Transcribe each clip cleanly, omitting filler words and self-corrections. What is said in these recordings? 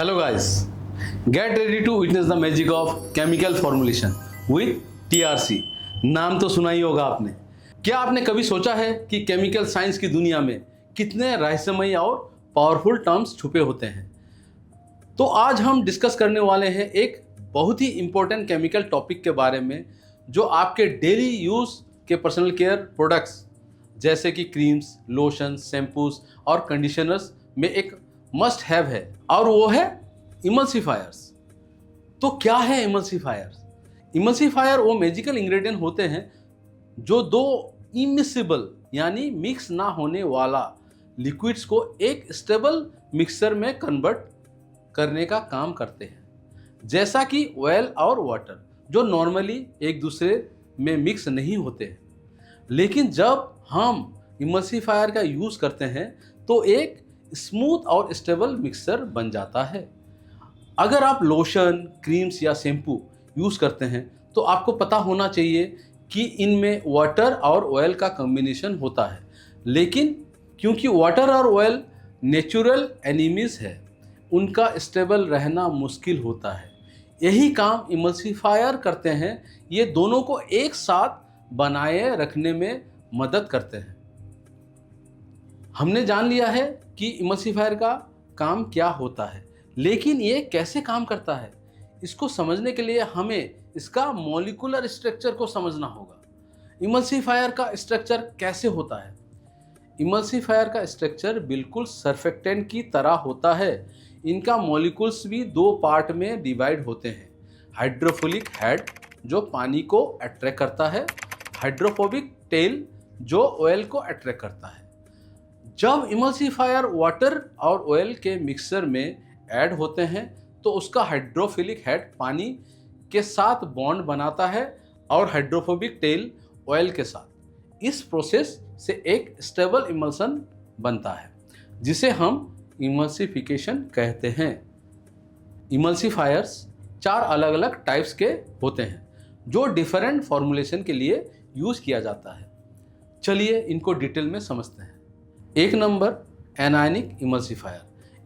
Hello guys, get ready to witness the magic of chemical formulation with TRC। नाम तो सुना ही होगा आपने। क्या आपने कभी सोचा है कि केमिकल साइंस की दुनिया में कितने रहस्यमय और पावरफुल टर्म्स छुपे होते हैं? तो आज हम डिस्कस करने वाले हैं एक बहुत ही इंपॉर्टेंट केमिकल टॉपिक के बारे में जो आपके डेली यूज के पर्सनल केयर प्रोडक्ट्स जैसे कि क्रीम्स, लोशन, शैम्पूज और कंडीशनर्स में एक मस्ट हैव है, और वो है इमल्सिफायर्स। तो क्या है इमल्सिफायर्स? इमल्सिफायर वो मैजिकल इंग्रेडिएंट होते हैं जो दो इमिसिबल यानी मिक्स ना होने वाला लिक्विड्स को एक स्टेबल मिक्सर में कन्वर्ट करने का काम करते हैं, जैसा कि ऑयल और वाटर जो नॉर्मली एक दूसरे में मिक्स नहीं होते हैं। लेकिन जब हम इमल्सिफायर का यूज करते हैं तो एक स्मूथ और स्टेबल मिक्सर बन जाता है। अगर आप लोशन, क्रीम्स या शैम्पू यूज करते हैं तो आपको पता होना चाहिए कि इनमें वाटर और ऑयल का कॉम्बिनेशन होता है, लेकिन क्योंकि वाटर और ऑयल नेचुरल एनिमीज है, उनका स्टेबल रहना मुश्किल होता है। यही काम इमल्सिफायर करते हैं, ये दोनों को एक साथ बनाए रखने में मदद करते हैं। हमने जान लिया है कि इमल्सिफायर का काम क्या होता है, लेकिन ये कैसे काम करता है इसको समझने के लिए हमें इसका मॉलिक्यूलर स्ट्रक्चर को समझना होगा। इमल्सिफायर का स्ट्रक्चर कैसे होता है? इमल्सिफायर का स्ट्रक्चर बिल्कुल सर्फेक्टेंट की तरह होता है। इनका मॉलिक्यूल्स भी दो पार्ट में डिवाइड होते हैं। हाइड्रोफिलिक हेड जो पानी को अट्रैक्ट करता है, हाइड्रोफोबिक टेल जो ऑयल को अट्रैक्ट करता है। जब इमल्सिफायर वाटर और ऑयल के मिक्सर में ऐड होते हैं तो उसका हाइड्रोफिलिक हेड पानी के साथ बॉन्ड बनाता है और हाइड्रोफोबिक टेल ऑयल के साथ। इस प्रोसेस से एक स्टेबल इमल्सन बनता है जिसे हम इमल्सिफिकेशन कहते हैं। इमल्सिफायर्स चार अलग अलग टाइप्स के होते हैं जो डिफरेंट फॉर्मुलेशन के लिए यूज किया जाता है। चलिए इनको डिटेल में समझते हैं। एक नंबर एनायनिक इमल्सिफायर।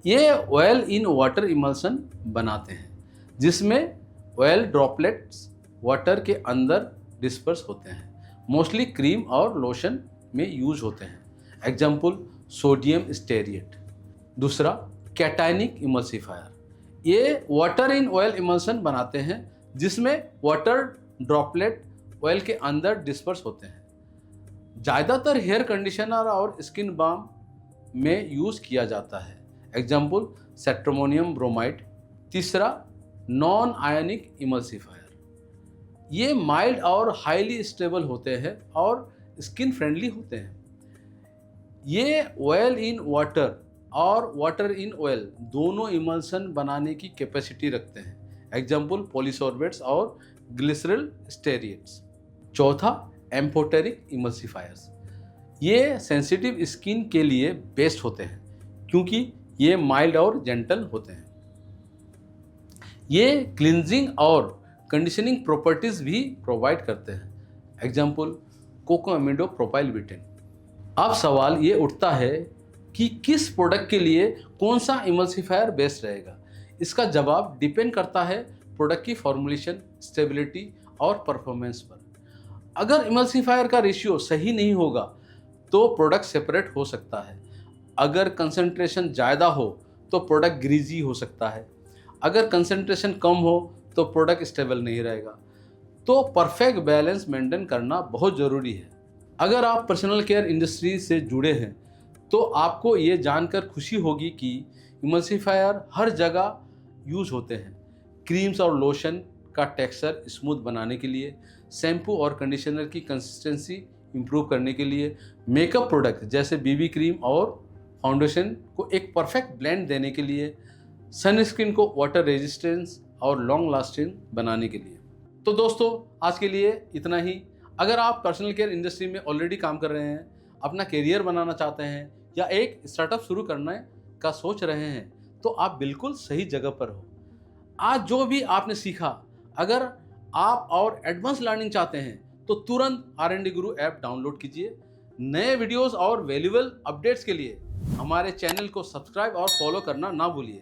ये ऑयल इन वाटर इमल्सन बनाते हैं जिसमें ऑयल ड्रॉपलेट्स वाटर के अंदर डिस्पर्स होते हैं। मोस्टली क्रीम और लोशन में यूज होते हैं। Example sodium stearate. दूसरा कैटायनिक इमल्सिफायर। ये वाटर इन ऑयल इमल्सन बनाते हैं जिसमें वाटर ड्रॉपलेट ऑयल के अंदर डिस्पर्स होते हैं। ज़्यादातर हेयर कंडीशनर और स्किन बाम में यूज़ किया जाता है। Example cetrimonium bromide. तीसरा नॉन आयनिक इमल्सिफायर। ये माइल्ड और हाईली स्टेबल होते हैं और स्किन फ्रेंडली होते हैं। ये ऑयल इन वाटर और वाटर इन ऑयल दोनों इमल्सन बनाने की कैपेसिटी रखते हैं। एग्जाम्पल पॉलीसॉर्बेट्स और ग्लिसरल स्टेरिएट्स। चौथा एम्फोटेरिक इमल्सिफायर्स। ये सेंसिटिव स्किन के लिए बेस्ट होते हैं क्योंकि ये माइल्ड और जेंटल होते हैं। ये क्लिनजिंग और कंडीशनिंग प्रॉपर्टीज भी प्रोवाइड करते हैं। Example cocoamido propyl butane. अब सवाल ये उठता है कि किस प्रोडक्ट के लिए कौन सा इमल्सिफायर बेस्ट रहेगा। इसका जवाब डिपेंड करता है प्रोडक्ट की फॉर्मुलेशन, स्टेबिलिटी और परफॉर्मेंस पर। अगर इमल्सिफायर का रेशियो सही नहीं होगा तो प्रोडक्ट सेपरेट हो सकता है। अगर कंसंट्रेशन ज़्यादा हो तो प्रोडक्ट ग्रीजी हो सकता है। अगर कंसंट्रेशन कम हो तो प्रोडक्ट स्टेबल नहीं रहेगा। तो परफेक्ट बैलेंस मेंटेन करना बहुत ज़रूरी है। अगर आप पर्सनल केयर इंडस्ट्री से जुड़े हैं तो आपको ये जानकर खुशी होगी कि इमल्सिफायर हर जगह यूज होते हैं। क्रीम्स और लोशन का टेक्सचर स्मूथ बनाने के लिए, शैम्पू और कंडीशनर की कंसिस्टेंसी इंप्रूव करने के लिए, मेकअप प्रोडक्ट जैसे बीबी क्रीम और फाउंडेशन को एक परफेक्ट ब्लेंड देने के लिए, सनस्क्रीन को वाटर रेजिस्टेंस और लॉन्ग लास्टिंग बनाने के लिए। तो दोस्तों आज के लिए इतना ही। अगर आप पर्सनल केयर इंडस्ट्री में ऑलरेडी काम कर रहे हैं, अपना करियर बनाना चाहते हैं या एक स्टार्टअप शुरू करने का सोच रहे हैं तो आप बिल्कुल सही जगह पर हो। आज जो भी आपने सीखा, अगर आप और एडवांस लर्निंग चाहते हैं तो तुरंत R&D गुरु ऐप डाउनलोड कीजिए। नए वीडियोस और वैल्यूएबल अपडेट्स के लिए हमारे चैनल को सब्सक्राइब और फॉलो करना ना भूलिए।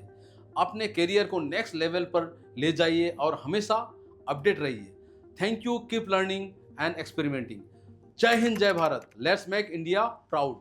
अपने करियर को नेक्स्ट लेवल पर ले जाइए और हमेशा अपडेट रहिए। Thank you, keep learning and experimenting. जय हिंद, जय Bharat, let's make India proud.